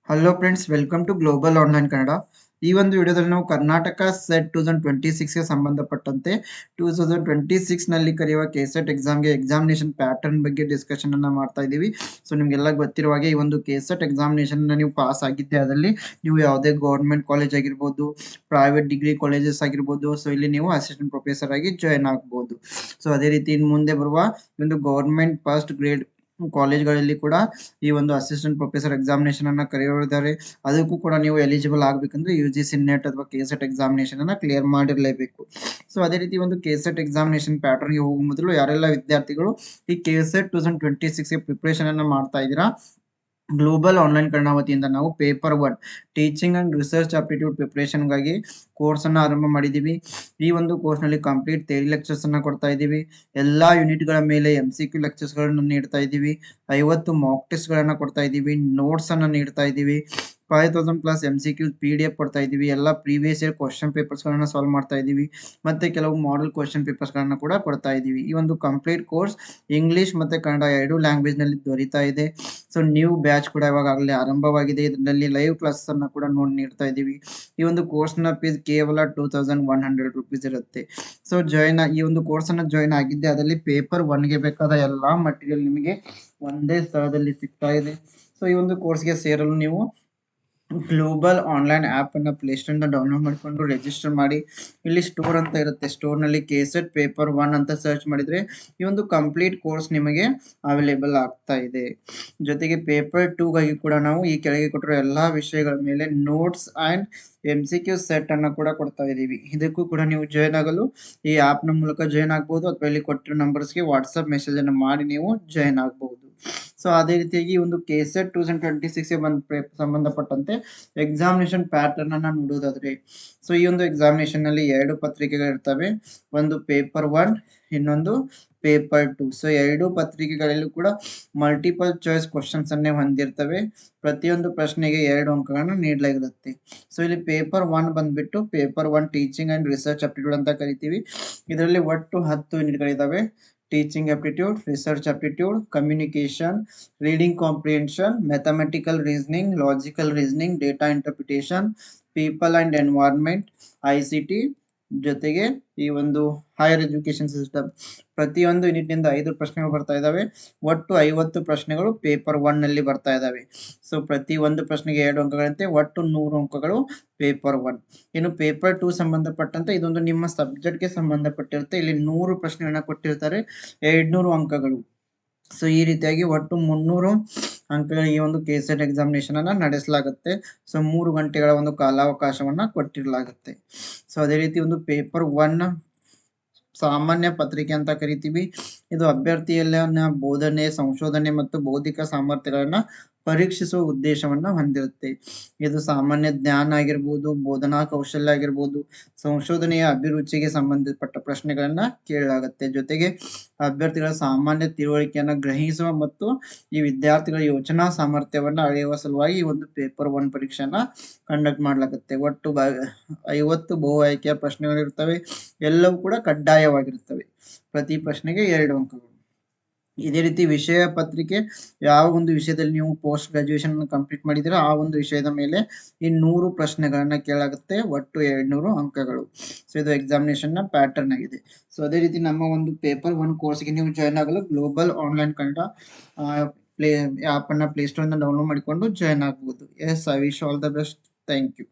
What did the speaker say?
Hello friends, welcome to global online Kannada. ಈ ಒಂದು ವಿಡಿಯೋದಲ್ಲಿ ನಾವು ಕರ್ನಾಟಕ ಸೆಟ್ 2026ಗೆ ಸಂಬಂಧಪಟ್ಟಂತೆ 2026ನಲ್ಲಿ ಕರೆಯುವ ಕೆಸೆಟ್ ಎಕ್ಸಾಮ್ಗೆ ಎಕ್ಸಾಮಿನೇಷನ್ ಪ್ಯಾಟರ್ನ್ ಬಗ್ಗೆ ಡಿಸ್ಕಷನ್ ಅನ್ನ ಮಾಡ್ತಾ ಇದ್ದೀವಿ. ಸೊ ನಿಮಗೆಲ್ಲ ಗೊತ್ತಿರುವ ಹಾಗೆ ಈ ಒಂದು ಕೆಸೆಟ್ ಎಕ್ಸಾಮಿನೇಷನ್ ನೀವು ಪಾಸ್ ಆಗಿದ್ದೆ ಅದರಲ್ಲಿ ನೀವು ಯಾವುದೇ ಗೌರ್ಮೆಂಟ್ ಕಾಲೇಜ್ ಆಗಿರ್ಬೋದು, ಪ್ರೈವೇಟ್ ಡಿಗ್ರಿ ಕಾಲೇಜಸ್ ಆಗಿರ್ಬೋದು, ಸೊ ಇಲ್ಲಿ ನೀವು ಅಸಿಸ್ಟೆಂಟ್ ಪ್ರೊಫೆಸರ್ ಆಗಿ ಜಾಯ್ನ್ ಆಗ್ಬೋದು. ಸೊ ಅದೇ ರೀತಿ ಇನ್ನು ಮುಂದೆ ಬರುವ ಒಂದು ಗೌರ್ಮೆಂಟ್ ಫಸ್ಟ್ ಗ್ರೇಡ್ ಕಾಲೇಜ್ಗಳಲ್ಲಿ ಕೂಡ ಈ ಒಂದು ಅಸಿಸ್ಟೆಂಟ್ ಪ್ರೊಫೆಸರ್ ಎಕ್ಸಾಮಿನೇಷನ್ ಅನ್ನ ಕರೆಯೋರಿದ್ದಾರೆ. ಅದಕ್ಕೂ ಕೂಡ ನೀವು ಎಲಿಜಿಬಲ್ ಆಗಬೇಕಂದ್ರೆ UGC ನೆಟ್ ಅಥವಾ ಕೆಸೆಟ್ ಎಕ್ಸಾಮಿನೇಷನ್ ಅನ್ನ ಕ್ಲಿಯರ್ ಮಾಡಿರಲೇಬೇಕು. ಸೊ ಅದೇ ರೀತಿ ಒಂದು ಕೆಸೆಟ್ ಎಕ್ಸಾಮಿನೇಷನ್ ಪ್ಯಾಟರ್ನ್ಗೆ ಹೋಗುವ ಮೊದಲು ಯಾರೆಲ್ಲ ವಿದ್ಯಾರ್ಥಿಗಳು ಈ ಕೆಸೆಟ್ 2026ಗೆ ಪ್ರಿಪರೇಷನ್ ಅನ್ನ ಮಾಡ್ತಾ ಇದ್ದೀರಾ, ಗ್ಲೋಬಲ್ ಆನ್ಲೈನ್ ಕನ್ನಡ ವತಿಯಿಂದ ನಾವು paper 1 teaching and research aptitude ಪ್ರಿಪರೇಷನ್ಗಾಗಿ ಕೋರ್ಸ್ ಅನ್ನ ಆರಂಭ ಮಾಡಿದ್ದೀವಿ. ಈ ಒಂದು ಕೋರ್ಸ್ ನಲ್ಲಿ ಕಂಪ್ಲೀಟ್ ಥಿಯರಿ ಲೆಕ್ಚರ್ಸ್ ಅನ್ನ ಕೊಡ್ತಾ ಇದ್ದೀವಿ. ಎಲ್ಲಾ ಯೂನಿಟ್ಗಳ ಮೇಲೆ MCQ ಲೆಕ್ಚರ್ಸ್ ಗಳನ್ನ ನೀಡ್ತಾ ಇದ್ದೀವಿ. 50 ಮಾಕ್ ಟೆಸ್ಟ್ ಗಳನ್ನ ಕೊಡ್ತಾ ಇದ್ದೀವಿ. ನೋಟ್ಸ್ ಅನ್ನ ನೀಡ್ತಾ ಇದ್ದೀವಿ. 5000 ಪ್ಲಸ್ MCQ PDF ಕೊಡ್ತಾ ಇದ್ದೀವಿ. ಎಲ್ಲ ಪ್ರೀವಿಯಸ್ ಇಯರ್ ಕ್ವಶನ್ ಪೇಪರ್ಸ್ ಗಳನ್ನ ಸಾಲ್ವ್ ಮಾಡ್ತಾ ಇದ್ದೀವಿ. ಮತ್ತೆ ಕೆಲವು ಮಾಡೆಲ್ ಕ್ವಶನ್ ಪೇಪರ್ಸ್ ಗಳನ್ನ ಕೂಡ ಕೊಡ್ತಾ ಇದ್ದೀವಿ. ಈ ಒಂದು ಕಂಪ್ಲೀಟ್ ಕೋರ್ಸ್ ಇಂಗ್ಲಿಷ್ ಮತ್ತೆ ಕನ್ನಡ ಎರಡು ಲ್ಯಾಂಗ್ವೇಜ್ ನಲ್ಲಿ ದೊರೀತಾ ಇದೆ. ಸೊ ನ್ಯೂ ಬ್ಯಾಚ್ ಕೂಡ ಇವಾಗಲೇ ಆರಂಭವಾಗಿದೆ. ಇದರಲ್ಲಿ ಲೈವ್ ಕ್ಲಾಸಸ್ ಅನ್ನ ಕೂಡ ನೀಡ್ತಾ ಇದ್ದೀವಿ. ಈ ಒಂದು ಕೋರ್ಸ್ ನ ಫೀಸ್ ಕೇವಲ 2100 ರೂಪೀಸ್ ಇರುತ್ತೆ. ಸೊ ಈ ಒಂದು ಕೋರ್ಸ್ ಅನ್ನ ಜಾಯಿನ್ ಆಗಿದ್ದೆ ಅದರಲ್ಲಿ ಪೇಪರ್ 1ಗೆ ಬೇಕಾದ ಎಲ್ಲಾ ಮಟೀರಿಯಲ್ ನಿಮಗೆ ಒಂದೇ ಸ್ಥಳದಲ್ಲಿ ಸಿಗ್ತಾ ಇದೆ. ಸೊ ಈ ಒಂದು ಕೋರ್ಸ್ಗೆ ಸೇರಲು ನೀವು ಗ್ಲೋಬಲ್ ಆನ್ಲೈನ್ ಆಪ್ ಅನ್ನ ಪ್ಲೇಸ್ಟೋರ್ ಇಂದ ಡೌನ್ಲೋಡ್ ಮಾಡಿಕೊಂಡು ರಿಜಿಸ್ಟರ್ ಮಾಡಿ. ಇಲ್ಲಿ ಸ್ಟೋರ್ ಅಂತ ಇರುತ್ತೆ, ಸ್ಟೋರ್ ನಲ್ಲಿ ಕೆಸೆಟ್ ಪೇಪರ್ 1 ಅಂತ ಸರ್ಚ್ ಮಾಡಿದ್ರೆ ಈ ಒಂದು ಕಂಪ್ಲೀಟ್ ಕೋರ್ಸ್ ನಿಮಗೆ ಅವೈಲೇಬಲ್ ಆಗ್ತಾ ಇದೆ. ಜೊತೆಗೆ ಪೇಪರ್ 2 ಗಾಗಿ ಕೂಡ ನಾವು ಈ ಕೆಳಗೆ ಕೊಟ್ಟಿರೋ ಎಲ್ಲಾ ವಿಷಯಗಳ ಮೇಲೆ ನೋಟ್ಸ್ ಅಂಡ್ MCQ ಸೆಟ್ ಅನ್ನ ಕೂಡ ಕೊಡ್ತಾ ಇದ್ದೀವಿ. ಇದಕ್ಕೂ ಕೂಡ ನೀವು ಜಾಯ್ನ್ ಆಗಲು ಈ ಆಪ್ ನ ಮೂಲಕ ಜಾಯ್ನ್ ಆಗಬಹುದು ಅಥವಾ ಇಲ್ಲಿ ಕೊಟ್ಟಿರೋ ನಂಬರ್ಸ್ಗೆ ವಾಟ್ಸ್ಆಪ್ ಮೆಸೇಜ್ ಅನ್ನು ಮಾಡಿ ನೀವು ಜಾಯ್ನ್ ಆಗಬಹುದು. ಸೊ ಅದೇ ರೀತಿಯಾಗಿ ಒಂದು ಕೆಸೆಟ್ 2026ಗೆ ಸಂಬಂಧಪಟ್ಟಂತೆ ಎಕ್ಸಾಮಿನೇಷನ್ ಪ್ಯಾಟರ್ನ್ ಅನ್ನ ನೋಡೋದಾದ್ರೆ, ಸೊ ಈ ಒಂದು ಎಕ್ಸಾಮಿನೇಷನ್ ನಲ್ಲಿ 2 ಪತ್ರಿಕೆಗಳು ಇರ್ತವೆ. ಒಂದು ಪೇಪರ್ 1, ಇನ್ನೊಂದು ಪೇಪರ್ 2. ಸೊ ಎರಡು ಪತ್ರಿಕೆಗಳಲ್ಲೂ ಕೂಡ ಮಲ್ಟಿಪಲ್ ಚಾಯ್ಸ್ ಕ್ವಶನ್ಸ್ ಅನ್ನೇ ಹೊಂದಿರ್ತವೆ. ಪ್ರತಿಯೊಂದು ಪ್ರಶ್ನೆಗೆ 2 ಅಂಕಗಳನ್ನು ನೀಡಲಾಗಿರುತ್ತೆ. ಸೊ ಇಲ್ಲಿ ಪೇಪರ್ 1 ಬಂದ್ಬಿಟ್ಟು paper 1 teaching and research aptitude ಅಂತ ಕರಿತೀವಿ. ಇದರಲ್ಲಿ ಒಟ್ಟು 10 ಯೂನಿಟ್ಗಳಿದಾವೆ. Teaching aptitude, research aptitude, communication, reading comprehension, mathematical reasoning, logical reasoning, data interpretation, people and environment, ICT, ಜೊತೆಗೆ ಈ ಒಂದು ಹೈಯರ್ ಎಜುಕೇಶನ್ ಸಿಸ್ಟಮ್. ಪ್ರತಿಯೊಂದು ಯೂನಿಟ್ ನಿಂದ 5 ಪ್ರಶ್ನೆಗಳು ಬರ್ತಾ ಇದಾವೆ. ಒಟ್ಟು 50 ಪ್ರಶ್ನೆಗಳು ಪೇಪರ್ 1 ನಲ್ಲಿ ಬರ್ತಾ ಇದಾವೆ. ಸೊ ಪ್ರತಿ ಒಂದು ಪ್ರಶ್ನೆಗೆ 2 ಅಂಕಗಳಂತೆ ಒಟ್ಟು 100 ಅಂಕಗಳು ಪೇಪರ್ 1. ಇನ್ನು ಪೇಪರ್ 2 ಸಂಬಂಧಪಟ್ಟಂತೆ ಇದೊಂದು ನಿಮ್ಮ ಸಬ್ಜೆಕ್ಟ್ ಗೆ ಸಂಬಂಧಪಟ್ಟಿರುತ್ತೆ. ಇಲ್ಲಿ 100 ಪ್ರಶ್ನೆಗಳನ್ನ ಕೊಟ್ಟಿರ್ತಾರೆ, 200 ಅಂಕಗಳು. ಸೊ ಈ ರೀತಿಯಾಗಿ ಒಟ್ಟು 300 ಅಂಕಗಳ ಈ ಒಂದು ಕೆಸೆಟ್ ಎಕ್ಸಾಮಿನೇಷನ್ ಅನ್ನ ನಡೆಸಲಾಗುತ್ತೆ. ಸೊ 3 ಗಂಟೆಗಳ ಒಂದು ಕಾಲಾವಕಾಶವನ್ನ ಕೊಟ್ಟಿರಲಾಗುತ್ತೆ. ಸೊ ಅದೇ ರೀತಿ ಒಂದು ಪೇಪರ್ 1 ಸಾಮಾನ್ಯ ಪತ್ರಿಕೆ ಅಂತ ಕರಿತೀವಿ. ಇದು ಅಭ್ಯರ್ಥಿಯಲ್ಲಿನ ಬೋಧನೆ, ಸಂಶೋಧನೆ ಮತ್ತು ಬೌದ್ಧಿಕ ಸಾಮರ್ಥ್ಯಗಳನ್ನ ಪರೀಕ್ಷಿಸುವ ಉದ್ದೇಶವನ್ನ ಹೊಂದಿರುತ್ತೆ. ಇದು ಸಾಮಾನ್ಯ ಜ್ಞಾನ ಆಗಿರ್ಬೋದು, ಬೋಧನಾ ಕೌಶಲ್ಯ ಆಗಿರ್ಬೋದು, ಸಂಶೋಧನೆಯ ಅಭಿರುಚಿಗೆ ಸಂಬಂಧಪಟ್ಟ ಪ್ರಶ್ನೆಗಳನ್ನ ಕೇಳಲಾಗುತ್ತೆ. ಜೊತೆಗೆ ಅಭ್ಯರ್ಥಿಗಳ ಸಾಮಾನ್ಯ ತಿಳುವಳಿಕೆಯನ್ನ ಗ್ರಹಿಸುವ ಮತ್ತು ಈ ವಿದ್ಯಾರ್ಥಿಗಳ ಯೋಚನಾ ಸಾಮರ್ಥ್ಯವನ್ನ ಅಳೆಯುವ ಸಲುವಾಗಿ ಈ ಒಂದು ಪೇಪರ್ 1 ಪರೀಕ್ಷೆಯನ್ನ ಕಂಡಕ್ಟ್ ಮಾಡಲಾಗುತ್ತೆ. ಒಟ್ಟು 50 ಬಹು ಆಯ್ಕೆಯ ಪ್ರಶ್ನೆಗಳಿರ್ತವೆ. ಎಲ್ಲವೂ ಕೂಡ ಕಡ್ಡಾಯವಾಗಿರುತ್ತವೆ. ಪ್ರತಿ ಪ್ರಶ್ನೆಗೆ 2 ಅಂಕಗಳು. ಇದೇ ರೀತಿ ವಿಷಯ ಪತ್ರಿಕೆ, ಯಾವ ಒಂದು ವಿಷಯದಲ್ಲಿ ನೀವು ಪೋಸ್ಟ್ ಗ್ರಾಜುಯೇಷನ್ ಕಂಪ್ಲೀಟ್ ಮಾಡಿದ್ರೆ ಆ ಒಂದು ವಿಷಯದ ಮೇಲೆ ಈ 100 ಪ್ರಶ್ನೆಗಳನ್ನ ಕೇಳಾಗುತ್ತೆ. ಒಟ್ಟು 200 ಅಂಕಗಳು. ಸೊ ಇದು ಎಕ್ಸಾಮಿನೇಷನ್ ನ ಪ್ಯಾಟರ್ನ್ ಆಗಿದೆ. ಸೊ ಅದೇ ರೀತಿ ನಮ್ಮ ಒಂದು ಪೇಪರ್ 1 ಕೋರ್ಸ್ಗೆ ನೀವು ಜಾಯ್ನ್ ಆಗಲು ಗ್ಲೋಬಲ್ ಆನ್ಲೈನ್ ಕನ್ನಡ ಆಪ್ ಅನ್ನ ಪ್ಲೇಸ್ಟೋರ್ ಇಂದ ಡೌನ್ಲೋಡ್ ಮಾಡಿಕೊಂಡು ಜಾಯ್ನ್ ಆಗಬಹುದು. Yes, I wish all the best. Thank you.